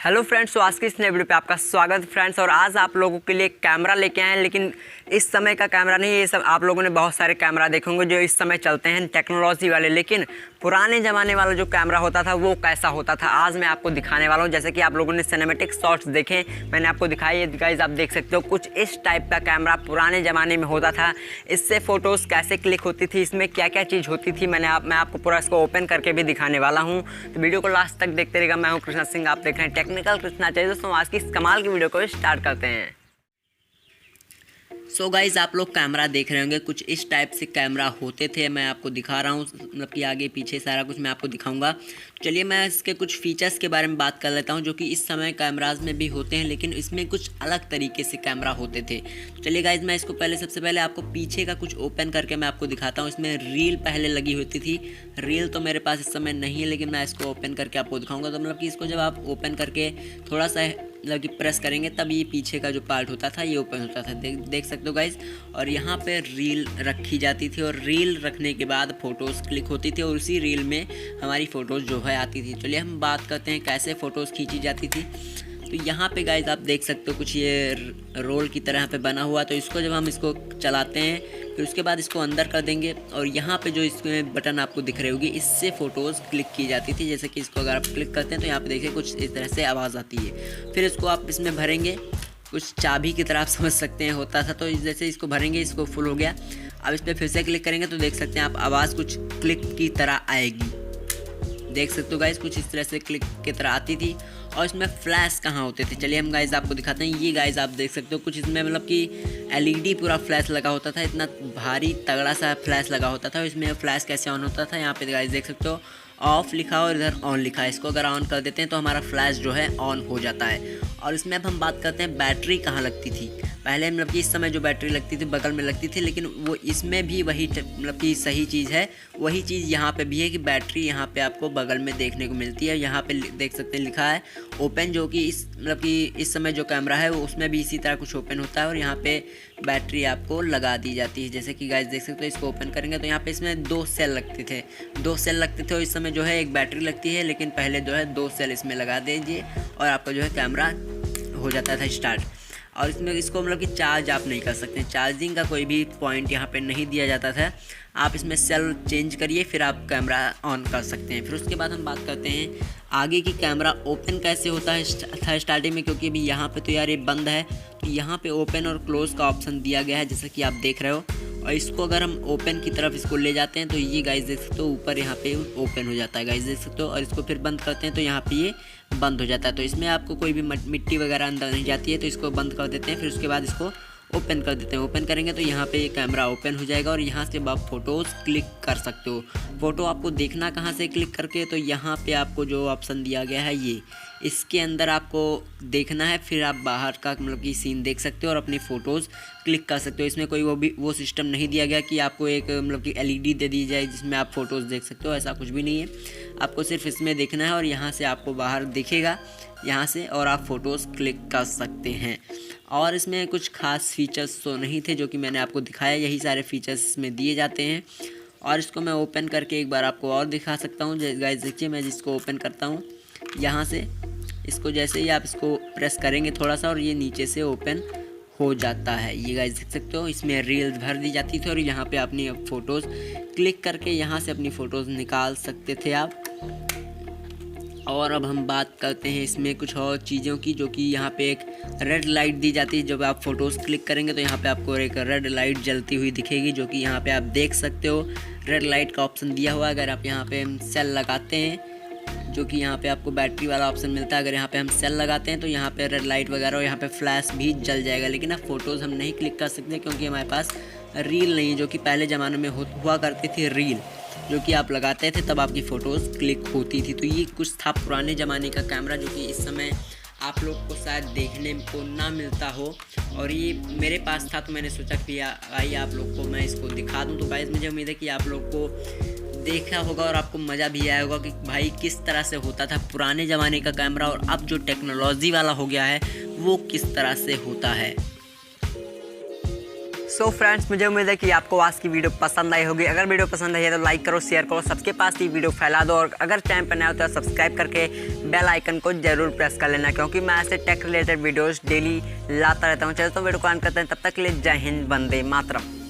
Hello friends, तो आज की इस नए वीडियो पे आपका स्वागत फ्रेंड्स। और आज आप लोगों के लिए कैमरा लेके आए हैं, लेकिन इस समय का कैमरा नहीं। ये सब आप लोगों ने बहुत सारे कैमरा देखे होंगे जो इस समय चलते हैं टेक्नोलॉजी वाले, लेकिन पुराने ज़माने वाला जो कैमरा होता था वो कैसा होता था आज मैं आपको दिखाने वाला हूँ। जैसे कि आप लोगों ने सिनेमैटिक शॉट्स देखे, मैंने आपको दिखाई। ये गाइस आप देख सकते हो कुछ इस टाइप का कैमरा पुराने ज़माने में होता था। इससे फ़ोटोज़ कैसे क्लिक होती थी, इसमें क्या क्या चीज़ होती थी, मैं आपको पूरा इसको ओपन करके भी दिखाने वाला हूँ। तो वीडियो को लास्ट तक देखते रहेगा। मैं हूँ कृष्णा सिंह, आप देख रहे हैं टेक्निकल कृष्णा। चाहिए दोस्तों, आज की इस कमाल की वीडियो को स्टार्ट करते हैं। सो गाइज आप लोग कैमरा देख रहे होंगे, कुछ इस टाइप से कैमरा होते थे। मैं आपको दिखा रहा हूँ, मतलब कि आगे पीछे सारा कुछ मैं आपको दिखाऊंगा। चलिए मैं इसके कुछ फीचर्स के बारे में बात कर लेता हूँ जो कि इस समय कैमराज में भी होते हैं, लेकिन इसमें कुछ अलग तरीके से कैमरा होते थे। तो चलिए गाइज मैं इसको सबसे पहले आपको पीछे का कुछ ओपन करके मैं आपको दिखाता हूँ। इसमें रील पहले लगी होती थी। रील तो मेरे पास इस समय नहीं है, लेकिन मैं इसको ओपन करके आपको दिखाऊँगा। तो मतलब कि इसको जब आप ओपन करके थोड़ा सा मतलब कि प्रेस करेंगे तब ये पीछे का जो पार्ट होता था ये ओपन होता था। देख सकते हो गाइज। और यहाँ पे रील रखी जाती थी और रील रखने के बाद फ़ोटोज़ क्लिक होती थी और उसी रील में हमारी फ़ोटोज़ जो है आती थी। चलिए हम बात करते हैं कैसे फ़ोटोज़ खींची जाती थी। तो यहाँ पे गाइज आप देख सकते हो कुछ ये रोल की तरह पे बना हुआ। तो इसको जब हम इसको चलाते हैं फिर उसके बाद इसको अंदर कर देंगे और यहाँ पे जो इसमें बटन आपको दिख रही होगी इससे फ़ोटोज़ क्लिक की जाती थी। जैसे कि इसको अगर आप क्लिक करते हैं तो यहाँ पे देखिए कुछ इस तरह से आवाज़ आती है। फिर इसको आप इसमें भरेंगे, कुछ चाबी की तरह आप समझ सकते हैं होता था। तो जैसे इसको भरेंगे, इसको फुल हो गया। अब इस पर फिर से क्लिक करेंगे तो देख सकते हैं आप आवाज़ कुछ क्लिक की तरह आएगी। देख सकते हो गाइस, कुछ इस तरह से क्लिक की तरह आती थी। और इसमें फ्लैश कहाँ होते थे, चलिए हम गाइस आपको दिखाते हैं। ये गाइस आप देख सकते हो कुछ इसमें मतलब कि एलईडी पूरा फ्लैश लगा होता था। इतना भारी तगड़ा सा फ्लैश लगा होता था। इसमें फ्लैश कैसे ऑन होता था, यहाँ पे गाइस देख सकते हो ऑफ लिखा और इधर ऑन लिखा है। इसको अगर ऑन कर देते हैं तो हमारा फ्लैश जो है ऑन हो जाता है। और इसमें अब हम बात करते हैं बैटरी कहाँ लगती थी। पहले मतलब कि इस समय जो बैटरी लगती थी बगल में लगती थी, लेकिन वो इसमें भी वही मतलब कि सही चीज़ है। वही चीज़ यहाँ पे भी है कि बैटरी यहाँ पे आपको बगल में देखने को मिलती है। यहाँ पे देख सकते हैं लिखा है ओपन, जो कि इस मतलब कि इस समय जो कैमरा है वो उसमें भी इसी तरह कुछ ओपन होता है। और यहाँ पे बैटरी आपको लगा दी जाती है। जैसे कि गाइस देख सकते हो, इसको ओपन करेंगे तो यहाँ पे इसमें 2 सेल लगते थे। 2 सेल लगते थे और इस समय जो है एक बैटरी लगती है, लेकिन पहले जो है 2 सेल इसमें लगा दीजिए और आपका जो है कैमरा हो जाता था स्टार्ट। और इसमें इसको मतलब कि चार्ज आप नहीं कर सकते, चार्जिंग का कोई भी पॉइंट यहाँ पे नहीं दिया जाता था। आप इसमें सेल चेंज करिए फिर आप कैमरा ऑन कर सकते हैं। फिर उसके बाद हम बात करते हैं आगे की कैमरा ओपन कैसे होता है था स्टार्टिंग में, क्योंकि अभी यहाँ पे तो यार ये बंद है। तो यहाँ पे ओपन और क्लोज़ का ऑप्शन दिया गया है, जैसा कि आप देख रहे हो। और इसको अगर हम ओपन की तरफ इसको ले जाते हैं तो ये गाइस देख सकते हो ऊपर यहाँ पे ओपन हो जाता है, गाइस देख सकते हो। और इसको फिर बंद करते हैं तो यहाँ पे ये बंद हो जाता है। तो इसमें आपको कोई भी मिट्टी वगैरह अंदर नहीं जाती है। तो इसको बंद कर देते हैं, फिर उसके बाद इसको ओपन कर देते हैं। ओपन करेंगे तो यहाँ पे ये कैमरा ओपन हो जाएगा और यहाँ से आप फ़ोटोज़ क्लिक कर सकते हो। फ़ोटो आपको देखना कहाँ से क्लिक करके, तो यहाँ पे आपको जो ऑप्शन दिया गया है ये, इसके अंदर आपको देखना है। फिर आप बाहर का मतलब कि सीन देख सकते हो और अपनी फ़ोटोज़ क्लिक कर सकते हो। इसमें कोई वो सिस्टम नहीं दिया गया कि आपको एक मतलब कि एलईडी दे दी जाए जिसमें आप फ़ोटोज़ देख सकते हो, ऐसा कुछ भी नहीं है। आपको सिर्फ इसमें देखना है और यहाँ से आपको बाहर दिखेगा यहाँ से, और आप फ़ोटोज़ क्लिक कर सकते हैं। और इसमें कुछ खास फीचर्स तो नहीं थे जो कि मैंने आपको दिखाया, यही सारे फीचर्स इसमें दिए जाते हैं। और इसको मैं ओपन करके एक बार आपको और दिखा सकता हूँ। गाइस देखिए, मैं जिसको ओपन करता हूँ यहाँ से, इसको जैसे ही आप इसको प्रेस करेंगे थोड़ा सा और ये नीचे से ओपन हो जाता है। ये गाइस देख सकते हो, इसमें रील्स भर दी जाती थी और यहाँ पे अपनी फ़ोटोज़ क्लिक करके यहाँ से अपनी फ़ोटोज़ निकाल सकते थे आप। और अब हम बात करते हैं इसमें कुछ और चीज़ों की, जो कि यहाँ पे एक रेड लाइट दी जाती है। जब आप फ़ोटोज़ क्लिक करेंगे तो यहाँ पे आपको एक रेड लाइट जलती हुई दिखेगी, जो कि यहाँ पे आप देख सकते हो। रेड लाइट का ऑप्शन दिया हुआ है। अगर आप यहाँ पे सेल लगाते हैं, जो कि यहाँ पे आपको बैटरी वाला ऑप्शन मिलता है, अगर यहाँ पे हम सेल लगाते हैं तो यहाँ पे रेड लाइट वगैरह और यहाँ पे फ्लैश भी जल जाएगा। लेकिन अब फ़ोटोज़ हम नहीं क्लिक कर सकते क्योंकि हमारे पास रील नहीं है, जो कि पहले ज़माने में हुआ करती थी रील, जो कि आप लगाते थे तब आपकी फ़ोटोज़ क्लिक होती थी। तो ये कुछ था पुराने ज़माने का कैमरा, जो कि इस समय आप लोग को शायद देखने को ना मिलता हो। और ये मेरे पास था तो मैंने सोचा कि आइए आप लोग को मैं इसको दिखा दूँ। तो गाइस मुझे उम्मीद है कि आप लोग को देखा होगा और आपको मज़ा भी आया होगा कि भाई किस तरह से होता था पुराने ज़माने का कैमरा और अब जो टेक्नोलॉजी वाला हो गया है वो किस तरह से होता है। सो फ्रेंड्स, मुझे उम्मीद है कि आपको आज की वीडियो पसंद आई होगी। अगर वीडियो पसंद आई है तो लाइक करो, शेयर करो, सबके पास ये वीडियो फैला दो, और अगर चैनल पर नया हो तो सब्सक्राइब करके बेल आइकन को जरूर प्रेस कर लेना, क्योंकि मैं ऐसे टेक रिलेटेड वीडियोस डेली लाता रहता हूँ। चलते तो वीडियो को ऑन करते हैं, तब तक के लिए जय हिंद, वंदे मातरम।